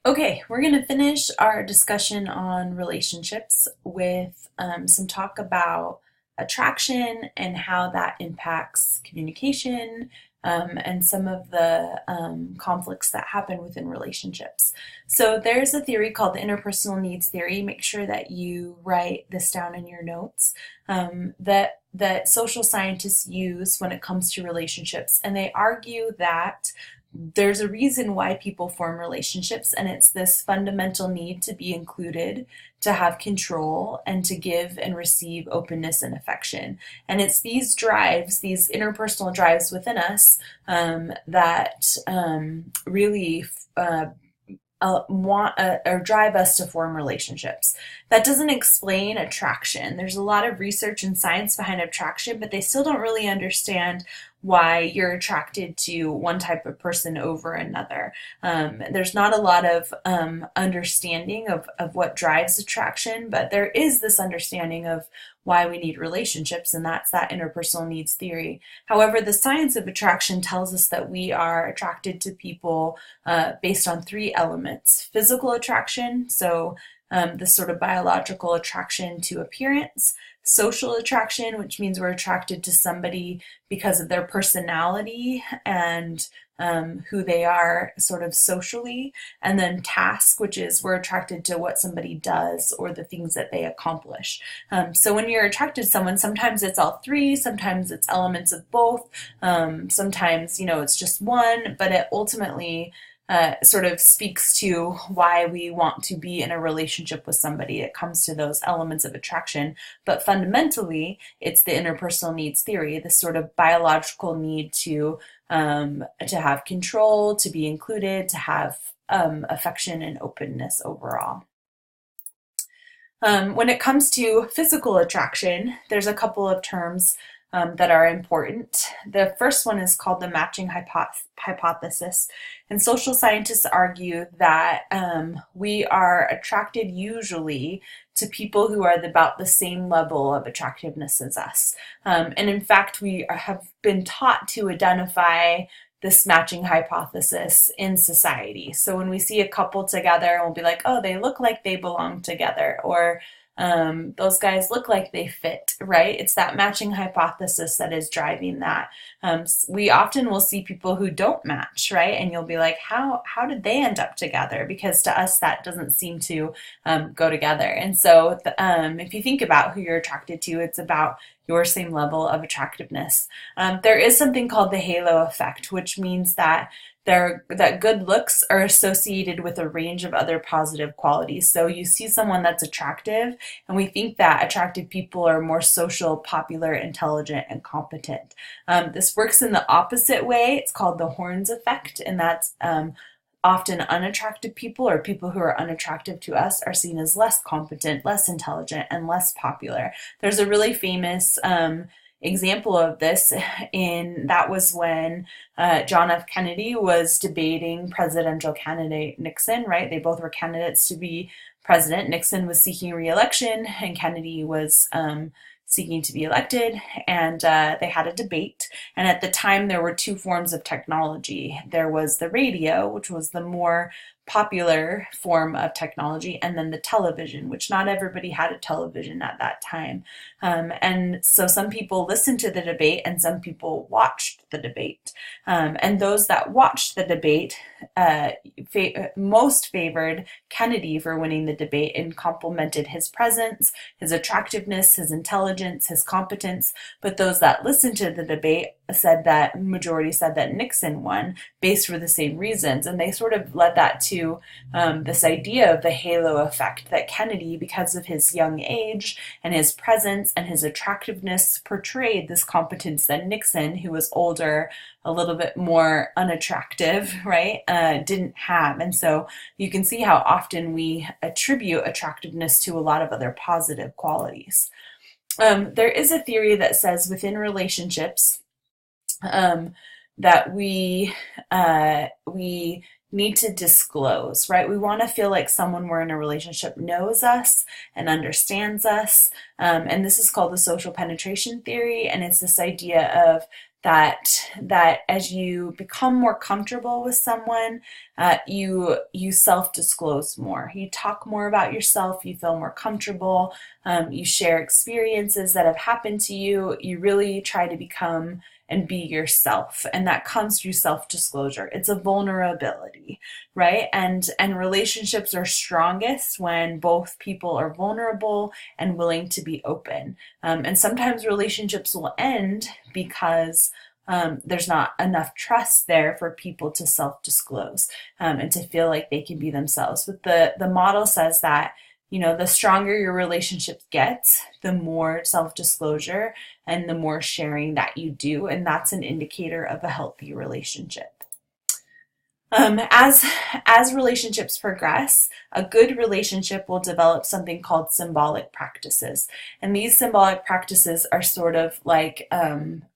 Okay, we're going to finish our discussion on relationships with some talk about attraction and how that impacts communication and some of the conflicts that happen within relationships. So, there's a theory called the interpersonal needs theory. Make sure that you write this down in your notes that social scientists use when it comes to relationships, and they argue that there's a reason why people form relationships, and it's this fundamental need to be included, to have control, and to give and receive openness and affection. And it's these drives, these interpersonal drives within us, that really want or drive us to form relationships. That doesn't explain attraction. There's a lot of research and science behind attraction, but they still don't really understand why you're attracted to one type of person over another. There's not a lot of understanding of what drives attraction, but there is this understanding of why we need relationships, and that's that interpersonal needs theory. However, the science of attraction tells us that we are attracted to people based on three elements: physical attraction, so this sort of biological attraction to appearance; social attraction, which means we're attracted to somebody because of their personality and who they are sort of socially; and then task, which is we're attracted to what somebody does or the things that they accomplish. So when you're attracted to someone, sometimes it's all three, sometimes it's elements of both, sometimes, it's just one, but it ultimately sort of speaks to why we want to be in a relationship with somebody. It comes to those elements of attraction, but fundamentally, it's the interpersonal needs theory, this sort of biological need to have control, to be included, to have affection and openness overall. When it comes to physical attraction, there's a couple of terms that are important. The first one is called the matching hypothesis. And social scientists argue that we are attracted usually to people who are about the same level of attractiveness as us. And in fact, we have been taught to identify this matching hypothesis in society. So when we see a couple together, we'll be like, oh, they look like they belong together, or those guys look like they fit, right? It's that matching hypothesis that is driving that. We often will see people who don't match, right? And you'll be like, how did they end up together? Because to us, that doesn't seem to go together. And so if you think about who you're attracted to, it's about your same level of attractiveness. There is something called the halo effect, which means that good looks are associated with a range of other positive qualities. So you see someone that's attractive, and we think that attractive people are more social, popular, intelligent, and competent. This works in the opposite way. It's called the Horns effect, and that's often unattractive people, or people who are unattractive to us, are seen as less competent, less intelligent, and less popular. There's a really famous example of this, in that was when John F. Kennedy was debating presidential candidate Nixon, right? They both were candidates to be president. Nixon was seeking re-election, and Kennedy was seeking to be elected, and they had a debate. And at the time, there were two forms of technology. There was the radio, which was the more popular form of technology, and then the television, which not everybody had a television at that time. And so some people listened to the debate and some people watched the debate. And those that watched the debate most favored Kennedy for winning the debate and complimented his presence, his attractiveness, his intelligence, his competence. But those that listened to the debate majority said that Nixon won, based for the same reasons. And they sort of led that to this idea of the halo effect, that Kennedy, because of his young age and his presence and his attractiveness, portrayed this competence that Nixon, who was older, a little bit more unattractive, right, didn't have. And so you can see how often we attribute attractiveness to a lot of other positive qualities. There is a theory that says within relationships, that we need to disclose, right? We want to feel like someone we're in a relationship knows us and understands us. And this is called the social penetration theory. And it's this idea of that as you become more comfortable with someone, you self-disclose more. You talk more about yourself. You feel more comfortable. You share experiences that have happened to you. You really try to become and be yourself, and that comes through self-disclosure. It's a vulnerability, right? And relationships are strongest when both people are vulnerable and willing to be open. And sometimes relationships will end because there's not enough trust there for people to self-disclose, and to feel like they can be themselves. But the model says that, the stronger your relationship gets, the more self-disclosure and the more sharing that you do, and that's an indicator of a healthy relationship. As relationships progress, a good relationship will develop something called symbolic practices, and these symbolic practices are sort of like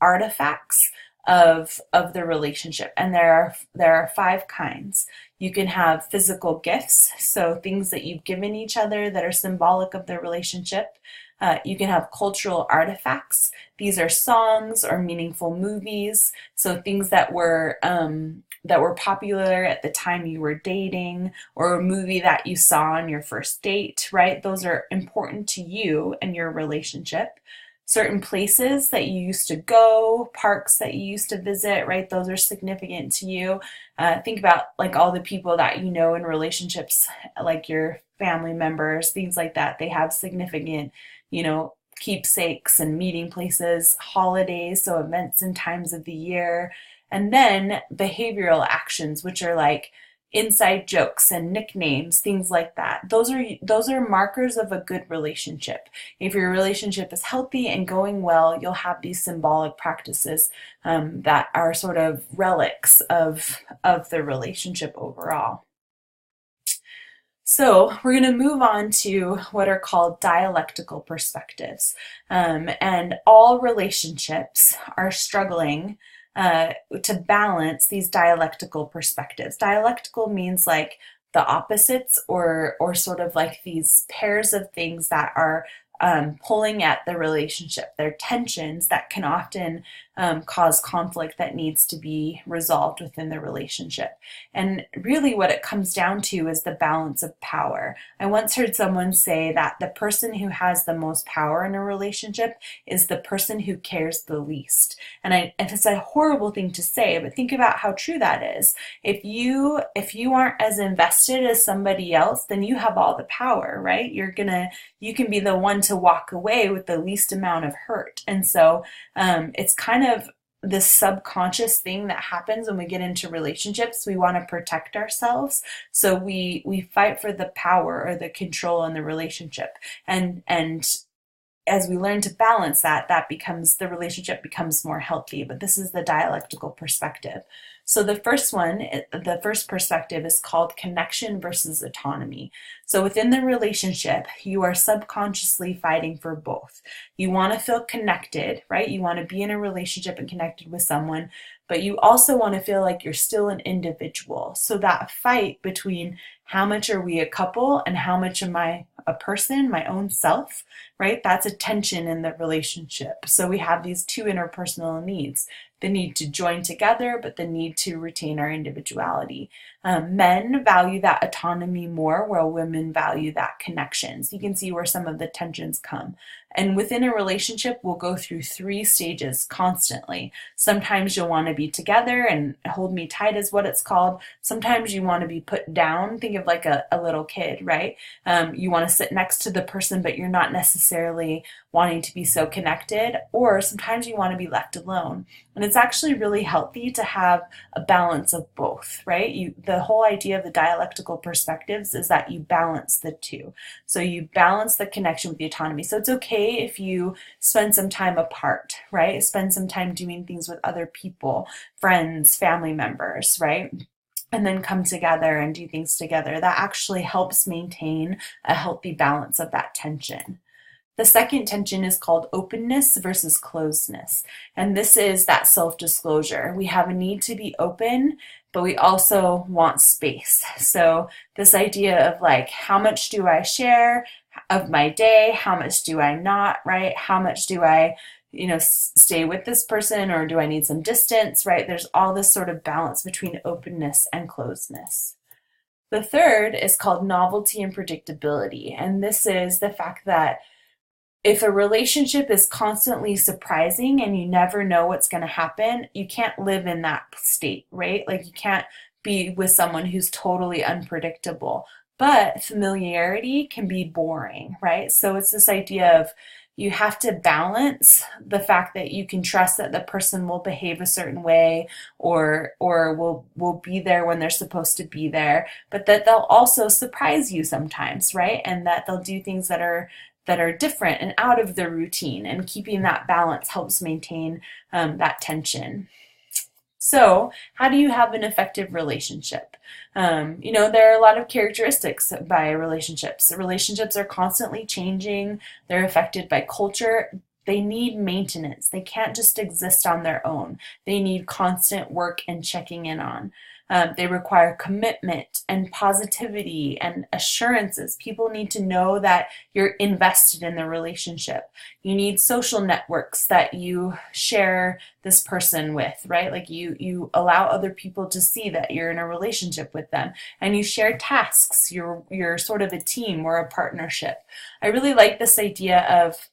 artifacts of the relationship, and there are 5 kinds. You can have physical gifts, so things that you've given each other that are symbolic of the relationship. You can have cultural artifacts. These are songs or meaningful movies, so things that were popular at the time you were dating, or a movie that you saw on your first date, right? Those are important to you and your relationship. Certain places that you used to go, parks that you used to visit, right? Those are significant to you. Think about like all the people that you know in relationships, like your family members, things like that. They have significant, keepsakes and meeting places, holidays, so events and times of the year. And then behavioral actions, which are like inside jokes and nicknames, things like that. Those are markers of a good relationship. If your relationship is healthy and going well, you'll have these symbolic practices that are sort of relics of the relationship overall. So we're going to move on to what are called dialectical perspectives. And all relationships are struggling to balance these dialectical perspectives. Dialectical means like the opposites, or sort of like these pairs of things that are pulling at the relationship. They're tensions that can often cause conflict that needs to be resolved within the relationship. And really what it comes down to is the balance of power. I once heard someone say that the person who has the most power in a relationship is the person who cares the least. And it's a horrible thing to say, but think about how true that is. If you aren't as invested as somebody else, then you have all the power, right? You can be the one to walk away with the least amount of hurt. And so it's kind of this subconscious thing that happens when we get into relationships. We want to protect ourselves, so we fight for the power or the control in the relationship. And as we learn to balance that, the relationship becomes more healthy. But this is the dialectical perspective. So the first perspective is called connection versus autonomy. So within the relationship, you are subconsciously fighting for both. You want to feel connected, right? You want to be in a relationship and connected with someone, but you also want to feel like you're still an individual. So that fight between how much are we a couple and how much am I a person, my own self, right? That's a tension in the relationship. So we have these 2 interpersonal needs: the need to join together, but the need to retain our individuality. Men value that autonomy more, while women value that connection. So you can see where some of the tensions come. And within a relationship, we'll go through 3 stages constantly. Sometimes you'll want to be together and hold me tight is what it's called. Sometimes you want to be put down. Think of like a little kid, right? You want to sit next to the person, but you're not necessarily wanting to be so connected. Or sometimes you want to be left alone. And it's actually really healthy to have a balance of both, right? The whole idea of the dialectical perspectives is that you balance the 2. So you balance the connection with the autonomy. So it's okay if you spend some time apart, right? Spend some time doing things with other people, friends, family members, right? And then come together and do things together. That actually helps maintain a healthy balance of that tension. The second tension is called openness versus closedness. And this is that self-disclosure. We have a need to be open, but we also want space. So this idea of like, how much do I share of my day? How much do I not, right? How much do I stay with this person, or do I need some distance, right? There's all this sort of balance between openness and closeness. The third is called novelty and predictability. And this is the fact that if a relationship is constantly surprising and you never know what's going to happen, you can't live in that state, right? Like you can't be with someone who's totally unpredictable. But familiarity can be boring, right? So it's this idea of you have to balance the fact that you can trust that the person will behave a certain way, or will be there when they're supposed to be there, but that they'll also surprise you sometimes, right? And that they'll do things that are different and out of the routine, and keeping that balance helps maintain that tension. So, how do you have an effective relationship? There are a lot of characteristics by relationships. Relationships are constantly changing, they're affected by culture. They need maintenance. They can't just exist on their own. They need constant work and checking in on. They require commitment and positivity and assurances. People need to know that you're invested in the relationship. You need social networks that you share this person with, right? Like you allow other people to see that you're in a relationship with them, and you share tasks. You're sort of a team or a partnership. I really like this idea of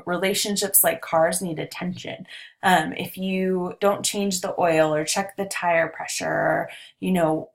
relationships like cars need attention. If you don't change the oil or check the tire pressure, or,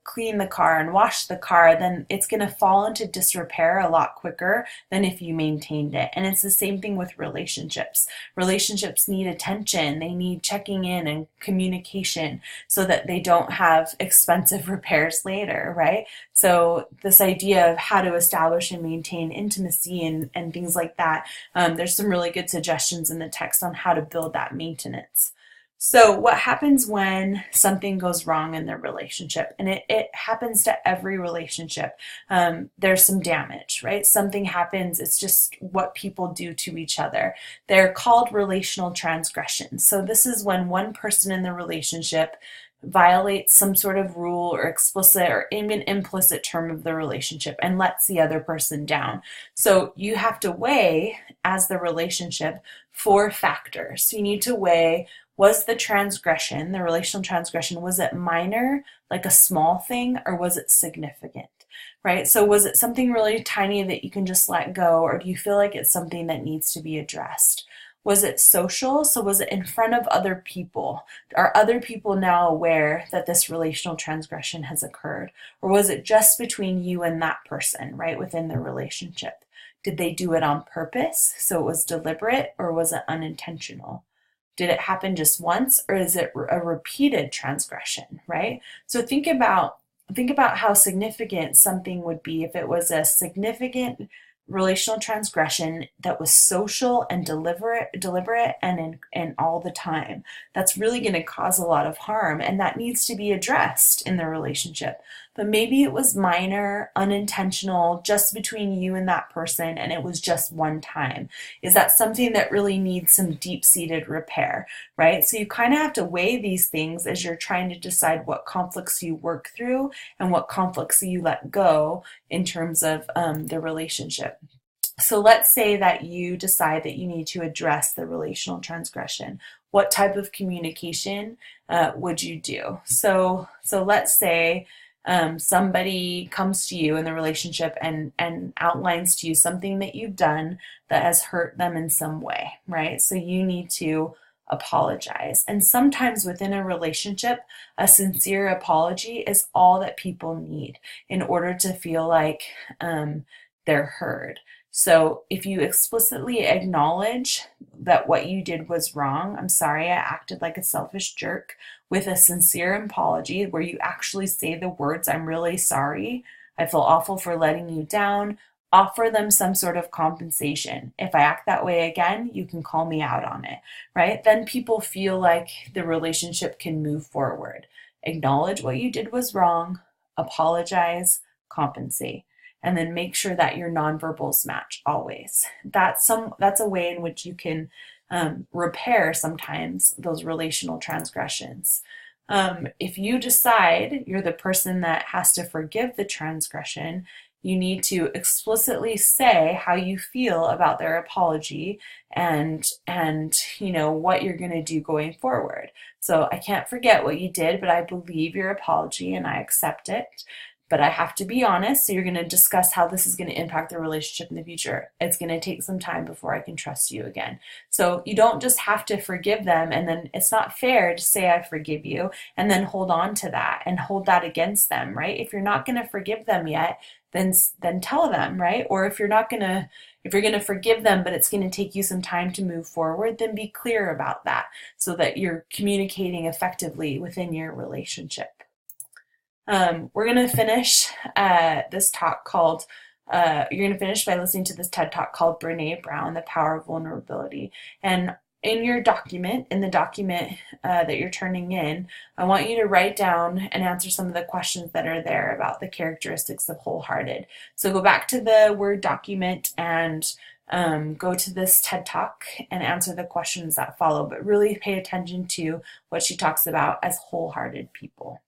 clean the car and wash the car, then it's going to fall into disrepair a lot quicker than if you maintained it. And it's the same thing with relationships. Relationships need attention. They need checking in and communication so that they don't have expensive repairs later, right? So this idea of how to establish and maintain intimacy and things like that, there's some really good suggestions in the text on how to build that maintenance. So what happens when something goes wrong in the relationship? And it happens to every relationship. There's some damage, right? Something happens. It's just what people do to each other. They're called relational transgressions. So this is when one person in the relationship violates some sort of rule or explicit or even implicit term of the relationship and lets the other person down. So you have to weigh, as the relationship, 4 factors. You need to weigh, was the transgression, the relational transgression, was it minor, like a small thing, or was it significant? Right? So was it something really tiny that you can just let go, or do you feel like it's something that needs to be addressed? Was it social? So was it in front of other people? Are other people now aware that this relational transgression has occurred? Or was it just between you and that person, right, within the relationship? Did they do it on purpose, so it was deliberate, or was it unintentional? Did it happen just once, or is it a repeated transgression, right? So think about how significant something would be if it was a significant relational transgression that was social and deliberate and all the time. That's really going to cause a lot of harm, and that needs to be addressed in the relationship. But maybe it was minor, unintentional, just between you and that person, and it was just one time. Is that something that really needs some deep-seated repair, right? So you kind of have to weigh these things as you're trying to decide what conflicts you work through and what conflicts you let go in terms of the relationship. So let's say that you decide that you need to address the relational transgression. What type of communication would you do? So let's say somebody comes to you in the relationship and outlines to you something that you've done that has hurt them in some way, right? So you need to apologize. And sometimes within a relationship, a sincere apology is all that people need in order to feel like they're heard. So if you explicitly acknowledge that what you did was wrong, I'm sorry, I acted like a selfish jerk, with a sincere apology where you actually say the words, I'm really sorry, I feel awful for letting you down, offer them some sort of compensation. If I act that way again, you can call me out on it, right? Then people feel like the relationship can move forward. Acknowledge what you did was wrong, apologize, compensate, and then make sure that your nonverbals match always. That's a way in which you can repair sometimes those relational transgressions. If you decide you're the person that has to forgive the transgression, You need to explicitly say how you feel about their apology and what you're going to do going forward. So I can't forget what you did, but I believe your apology and I accept it. But I have to be honest, so you're going to discuss how this is going to impact the relationship in the future. It's going to take some time before I can trust you again. So you don't just have to forgive them, and then it's not fair to say I forgive you and then hold on to that and hold that against them, right? If you're not going to forgive them yet, then tell them, right? Or if you're going to forgive them but it's going to take you some time to move forward, then be clear about that so that you're communicating effectively within your relationship. We're going to finish this talk called, you're going to finish by listening to this TED Talk called Brene Brown, The Power of Vulnerability. And in your document, in the document that you're turning in, I want you to write down and answer some of the questions that are there about the characteristics of wholehearted. So go back to the Word document and go to this TED Talk and answer the questions that follow, but really pay attention to what she talks about as wholehearted people.